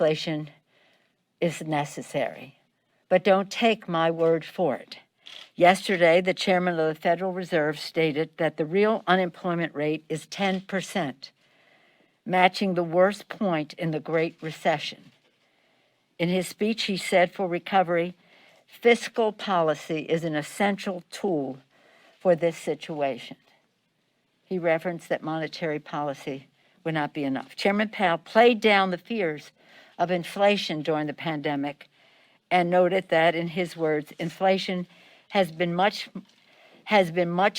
legislation is necessary. But don't take my word for it. Yesterday, the chairman of the Federal Reserve stated that the real unemployment rate is 10%, matching the worst point in the Great Recession. In his speech, he said for recovery, fiscal policy is an essential tool for this situation. He referenced that monetary policy would not be enough. Chairman Powell played down the fears of inflation during the pandemic and noted that, in his words, inflation has been much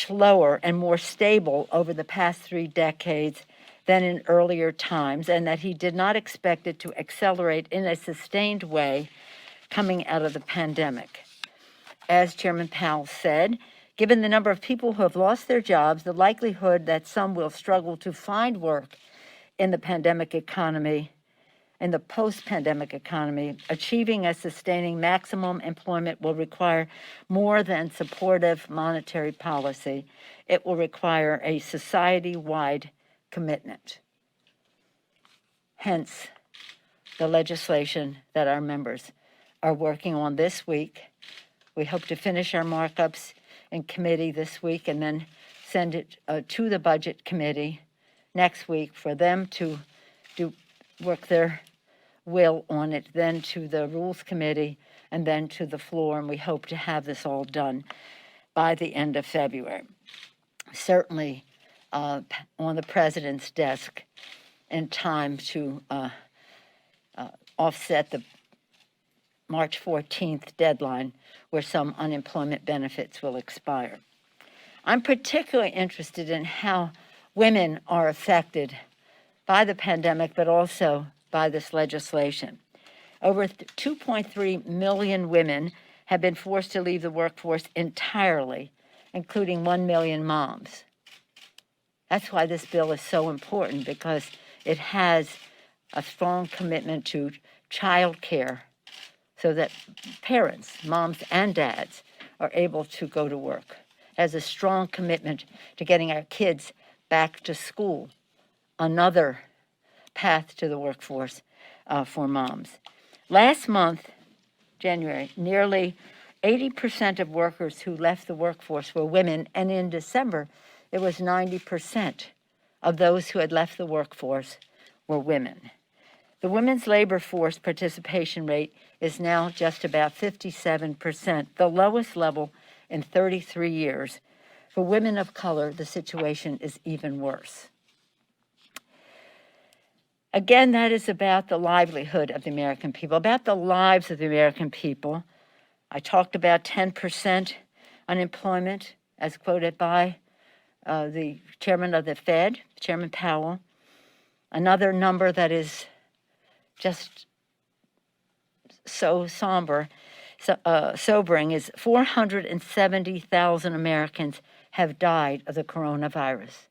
lower and more stable over the past 3 decades than in earlier times, and that he did not expect it to accelerate in a sustained way coming out of the pandemic. As Chairman Powell said, given the number of people who have lost their jobs, the likelihood that some will struggle to find work in the pandemic economy, in the post-pandemic economy, achieving and sustaining maximum employment will require more than supportive monetary policy. It will require a society-wide commitment. Hence, the legislation that our members are working on this week. We hope to finish our markups in committee this week and then send it to the Budget Committee next week for them to work their will on it, then to the Rules Committee, and then to the floor, and we hope to have this all done by the end of February. Certainly on the President's desk in time to offset the March 14th deadline where some unemployment benefits will expire. I'm particularly interested in how women are affected by the pandemic, but also by this legislation. Over 2.3 million women have been forced to leave the workforce entirely, including 1 million moms. That's why this bill is so important, because it has a strong commitment to child care so that parents, moms and dads, are able to go to work. It has a strong commitment to getting our kids back to school, another path to the workforce for moms. Last month, January, nearly 80% of workers who left the workforce were women, and in December, it was 90% of those who had left the workforce were women. The women's labor force participation rate is now just about 57%, the lowest level in 33 years. For women of color, the situation is even worse. Again, that is about the livelihood of the American people, about the lives of the American people. I talked about 10% unemployment, as quoted by the chairman of the Fed, Chairman Powell. Another number that is just so sobering is 470,000 Americans have died of the coronavirus.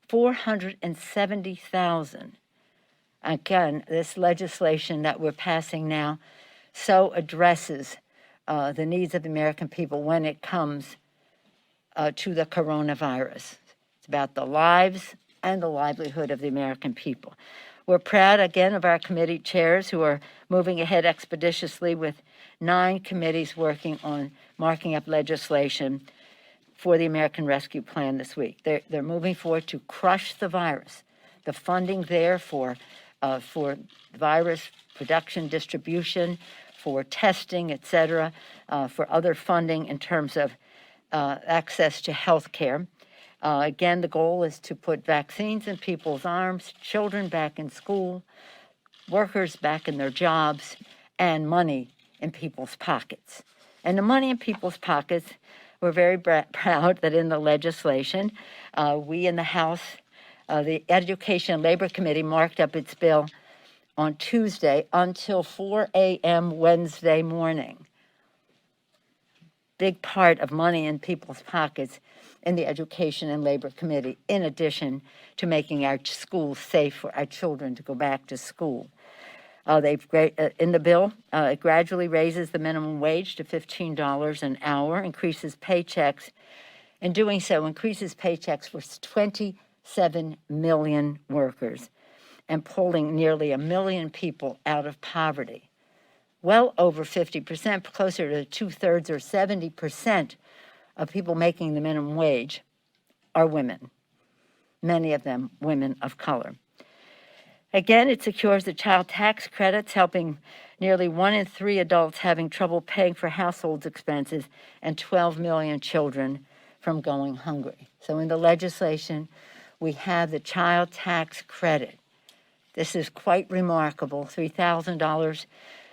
470,000. Again, this legislation that we're passing now so addresses the needs of the American people when it comes to the coronavirus. It's about the lives and the livelihood of the American people. We're proud, again, of our committee chairs who are moving ahead expeditiously with 9 committees working on marking up legislation for the American Rescue Plan this week. They're moving forward to crush the virus. The funding there for virus production, distribution, for testing, et cetera, for other funding in terms of access to health care. Again, the goal is to put vaccines in people's arms, children back in school, workers back in their jobs, and money in people's pockets. And the money in people's pockets, we're very proud that in the legislation, we in the House, the Education and Labor Committee marked up its bill on Tuesday until 4 a.m. Wednesday morning. Big part of money in people's pockets in the Education and Labor Committee, in addition to making our schools safe for our children to go back to school. In the bill, it gradually raises the minimum wage to $15 an hour, increases paychecks. In doing so, increases paychecks for 27 million workers. and pulling nearly 1 million people out of poverty. Well over 50%, closer to 2/3 or 70% of people making the minimum wage are women, many of them women of color. Again, it secures the child tax credits, helping nearly 1 in 3 adults having trouble paying for household expenses and 12 million children from going hungry. So in the legislation, we have the child tax credit. This is quite remarkable, $3,000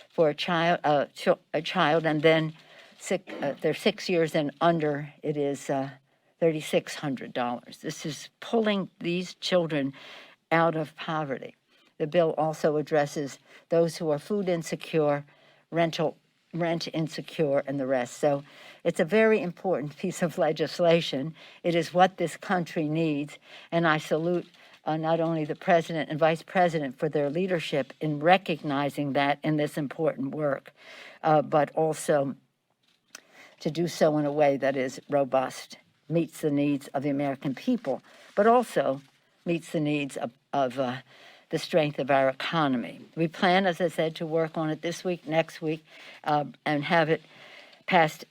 for a child, and then they're 6 years and under, it is $3,600. This is pulling these children out of poverty. The bill also addresses those who are food insecure, rent insecure, and the rest. So it's a very important piece of legislation. It is what this country needs, and I salute not only the president and vice president for their leadership in recognizing that in this important work, but also to do so in a way that is robust, meets the needs of the American people, but also meets the needs of the strength of our economy. We plan, as I said, to work on it this week, next week, and have it passed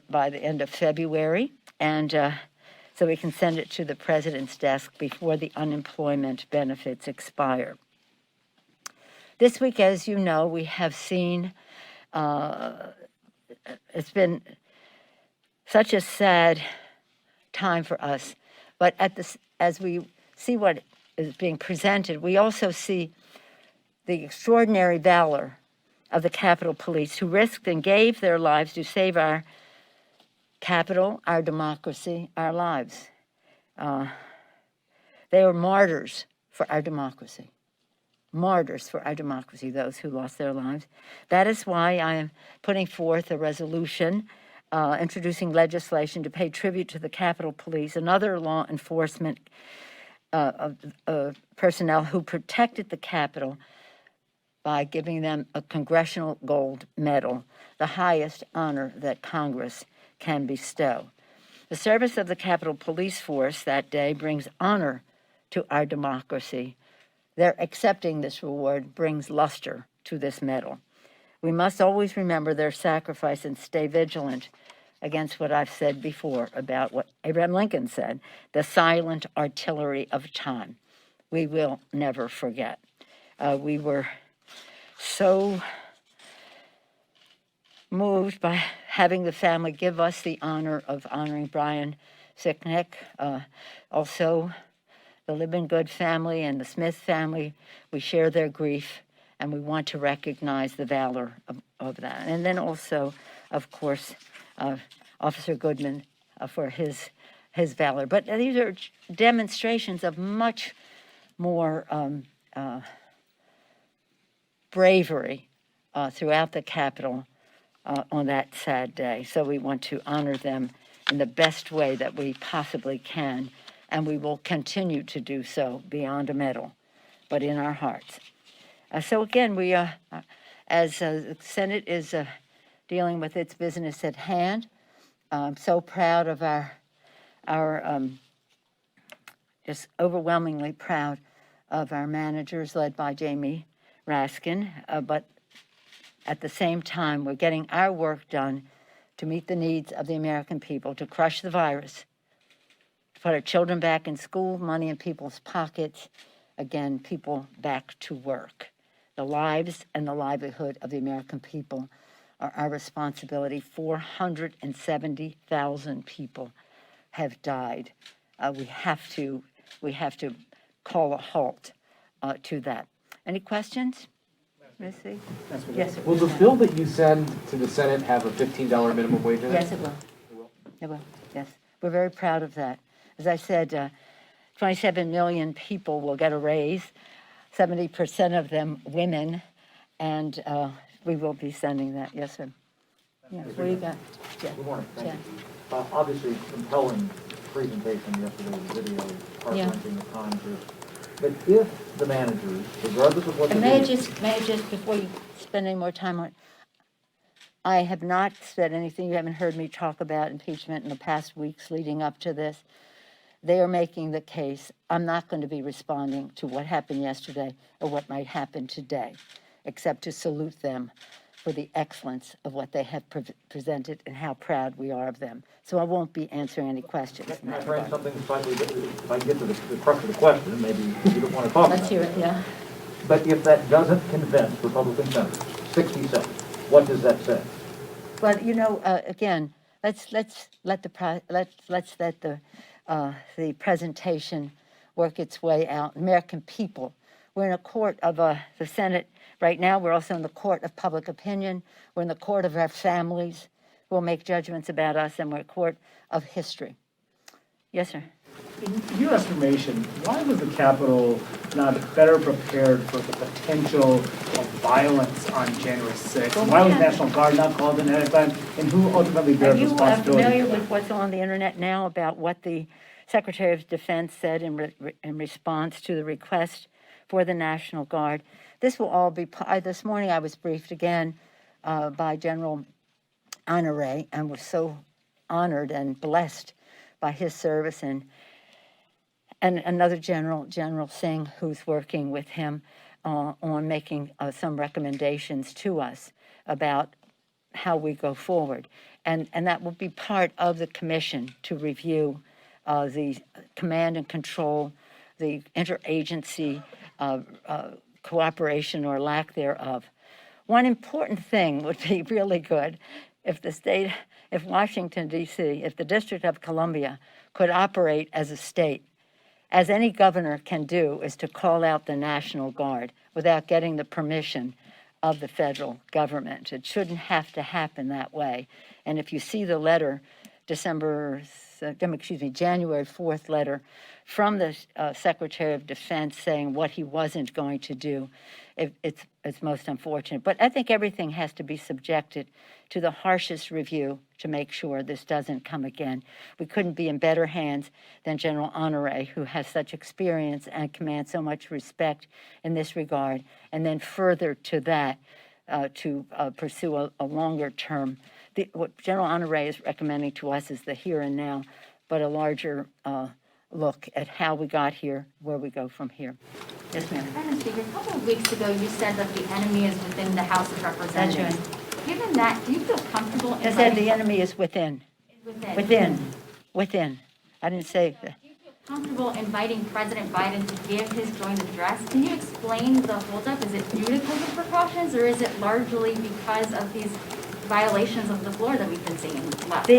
by the end of February, and so we can send it to the president's desk before the unemployment benefits expire. This week, as you know, we have seen, it's been such a sad time for us, but as we see what is being presented, we also see the extraordinary valor of the Capitol Police, who risked and gave their lives to save our Capitol, our democracy, our lives. They were martyrs for our democracy. Martyrs for our democracy, those who lost their lives. That is why I am putting forth a resolution introducing legislation to pay tribute to the Capitol Police and other law enforcement personnel who protected the Capitol by giving them a Congressional Gold Medal, the highest honor that Congress can bestow. The service of the Capitol Police Force that day brings honor to our democracy. Their accepting this reward brings luster to this medal. We must always remember their sacrifice and stay vigilant against what I've said before about what Abraham Lincoln said, the silent artillery of time. We will never forget. We were so moved by having the family give us the honor of honoring Brian Sicknick. Also, the Libin Good family and the Smith family, we share their grief, and we want to recognize the valor of that. And then also, of course, Officer Goodman for his valor. But these are demonstrations of much more bravery throughout the Capitol on that sad day. So we want to honor them in the best way that we possibly can, and we will continue to do so beyond a medal, but in our hearts. So again, we, as the Senate is dealing with its business at hand, I'm so proud of our just overwhelmingly proud of our managers led by Jamie Raskin, but at the same time, we're getting our work done to meet the needs of the American people, to crush the virus, to put our children back in school, money in people's pockets, again, people back to work. The lives and the livelihood of the American people are our responsibility. 470,000 people have died. We have to call a halt to that. Any questions? Missy? Yes, sir. Will the bill that you send to the Senate have a $15 minimum wage in it? Yes, it will. It will, yes. We're very proud of that. As I said, 27 million people will get a raise, 70% of them women, and we will be sending that. Yes, sir. Yeah. What do you got? Yeah. Good morning. Thank you. Obviously, compelling presentation yesterday, video, heart-wrenching at times. But if the managers, regardless of what they do... May I just, before you spend any more time on it, I have not said anything. You haven't heard me talk about impeachment in the past weeks leading up to this. They are making the case. I'm not going to be responding to what happened yesterday or what might happen today, except to salute them for the excellence of what they have presented and how proud we are of them. So I won't be answering any questions. in Can I that frame regard. something slightly, if I can get to the crux of the question, maybe you don't want to talk about it. Let's hear it, yeah. But if that doesn't convince Republican senators, 60 seconds, what does that say? Well, you know, again, let's let the presentation work its way out. American people, we're in a court of the Senate right now. We're also in the court of public opinion. We're in the court of our families who will make judgments about us, and we're a court of history. Yes, sir. In your estimation, why was the Capitol not better prepared for the potential of violence on January 6th? Well, Why was yeah. National Guard not called in at that time? And who ultimately Are bears you responsibility? familiar with what's on the internet now about what the Secretary of Defense said in response to the request for the National Guard? This will all be, this morning I was briefed again by General Honore and was so honored and blessed by his service, and another general, General Singh, who's working with him on making some recommendations to us about how we go forward. And that will be part of the commission to review the command and control, the interagency cooperation or lack thereof. One important thing would be really good if Washington, D.C., if the District of Columbia could operate as a state, as any governor can do, is to call out the National Guard without getting the permission of the federal government. It shouldn't have to happen that way. And if you see the letter, January 4th letter from the Secretary of Defense saying what he wasn't going to do, it's most unfortunate. But I think everything has to be subjected to the harshest review to make sure this doesn't come again. We couldn't be in better hands than General Honore, who has such experience and commands so much respect in this regard. And then further to that, to pursue a longer term. What General Honore is recommending to us is the here and now, but a larger look at how we got here, where we go from here. Yes, ma'am. Madam Speaker, a couple of weeks ago, you said that the enemy is within the House of Representatives. That's Given that, do you feel comfortable I said the enemy is within. Within. I didn't say that. Do you feel comfortable inviting President Biden to give his joint address? Can you explain the holdup? Is it due to COVID precautions, or is it largely because of these violations of the floor that we've been seeing last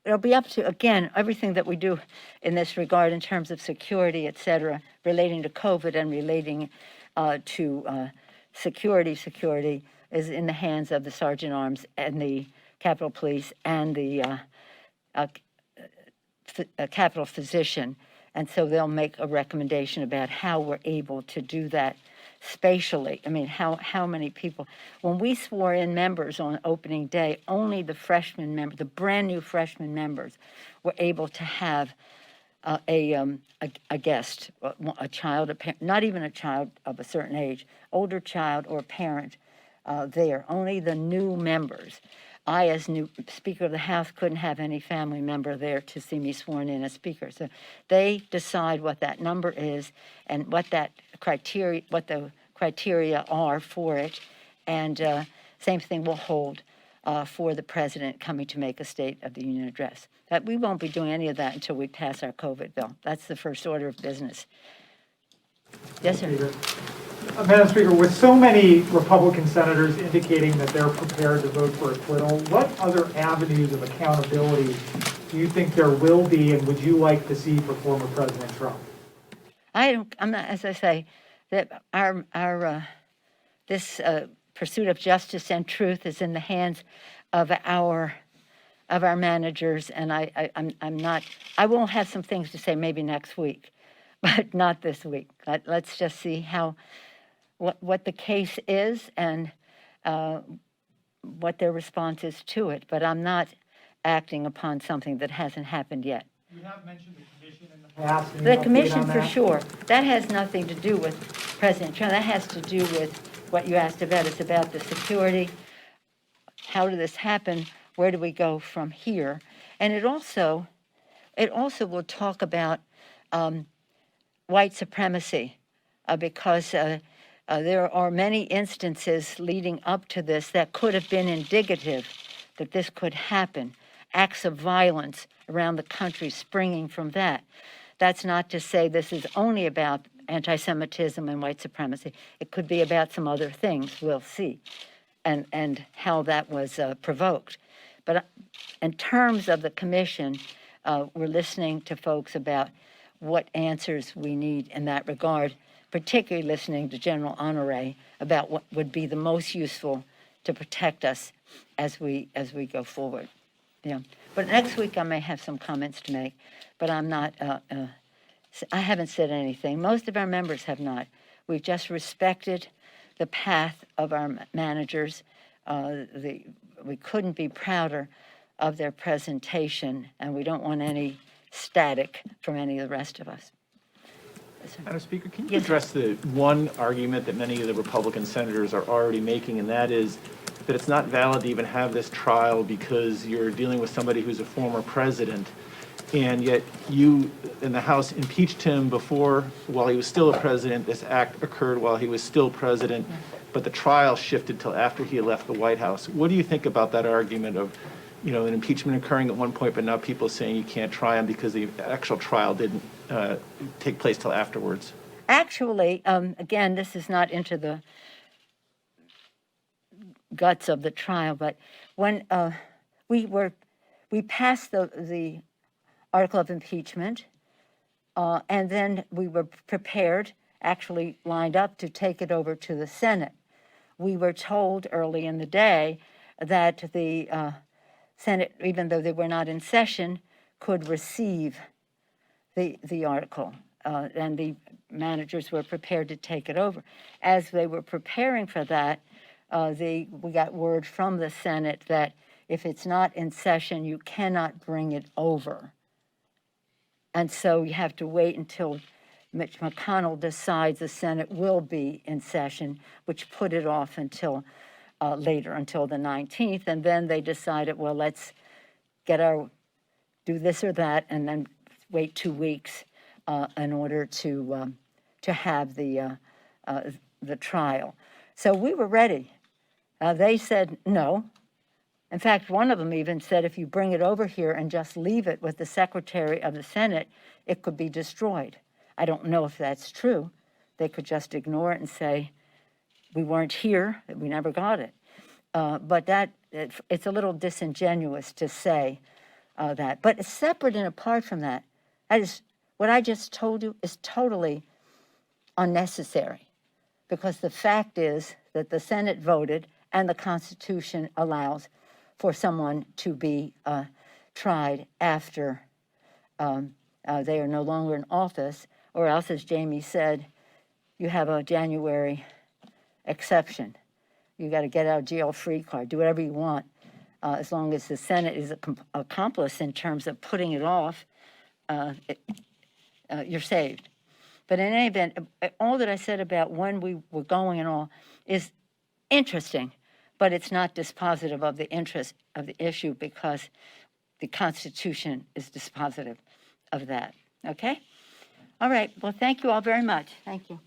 It'll be up to, again, everything that we do in this regard in terms of security, et cetera, relating to COVID and relating to security is in the hands of the Sergeant Arms and the Capitol Police and the Capitol Physician. And so they'll make a recommendation about how we're able to do that spatially. I mean, how many people? When we swore in members on opening day, only the freshman members, the brand new freshman members, were able to have a guest, a child, not even a child of a certain age, older child or parent there. Only the new members. I, as new Speaker of the House, couldn't have any family member there to see me sworn in as Speaker. So they decide what that number is and what the criteria are for it. And same thing will hold for the President coming to make a State of the Union address. That we won't be doing any of that until we pass our COVID bill. That's the first order of business. Yes, sir. Madam Speaker, with so many Republican senators indicating that they're prepared to vote for acquittal, what other avenues of accountability do you think there will be, and would you like to see for former President Trump? I'm not, as I say, that this pursuit of justice and truth is in the hands of our managers, and I'm not. I will have some things to say maybe next week, but not this week. Let's just see what the case is and what their response is to it. But I'm not acting upon something that hasn't happened yet. You have mentioned the commission in the past. The commission, for sure. That has nothing to do with President Trump. That has to do with what you asked about. It's about the security. How did this happen? Where do we go from here? And it also it also will talk about white supremacy, because there are many instances leading up to this that could have been indicative that this could happen, acts of violence around the country springing from that. That's not to say this is only about anti-Semitism and white supremacy. It could be about some other things, we'll see, and how that was provoked. But in terms of the commission, we're listening to folks about what answers we need in that regard, particularly listening to General Honore about what would be the most useful to protect us as we go forward. Yeah. But next week I may have some comments to make, but I'm not, I haven't said anything. Most of our members have not. We've just respected the path of our managers. We couldn't be prouder of their presentation, and we don't want any static from any of the rest of us. Madam Speaker, can you Yes. address the one argument that many of the Republican senators are already making, and that is that it's not valid to even have this trial because you're dealing with somebody who's a former president, and yet you in the House impeached him before, while he was still a president. This act occurred while he was still president, but the trial shifted till after he left the White House. What do you think about that argument of, an impeachment occurring at one point, but now people saying you can't try him because the actual trial didn't take place till afterwards? Actually, again, this is not into the guts of the trial, but when we passed the article of impeachment, and then we were prepared, actually lined up to take it over to the Senate. We were told early in the day that the Senate, even though they were not in session, could receive the article, and the managers were prepared to take it over. As they were preparing for that, we got word from the Senate that if it's not in session, you cannot bring it over. And so you have to wait until Mitch McConnell decides the Senate will be in session, which put it off until later, until the 19th. And then they decided, well, let's do this or that, and then wait 2 weeks in order to have the trial. So we were ready. They said no. In fact, one of them even said if you bring it over here and just leave it with the Secretary of the Senate, it could be destroyed. I don't know if that's true. They could just ignore it and say, we weren't here, we never got it. But it's a little disingenuous to say that. But separate and apart from that, what I just told you is totally unnecessary, because the fact is that the Senate voted and the Constitution allows for someone to be tried after they are no longer in office, or else, as Jamie said, you have a January exception. You got to get out of jail free card, do whatever you want, as long as the Senate is an accomplice in terms of putting it off, you're saved. But in any event, all that I said about when we were going and all is interesting, but it's not dispositive of the interest of the issue, because the Constitution is dispositive of that. Okay? All right. Well, thank you all very much. Thank you.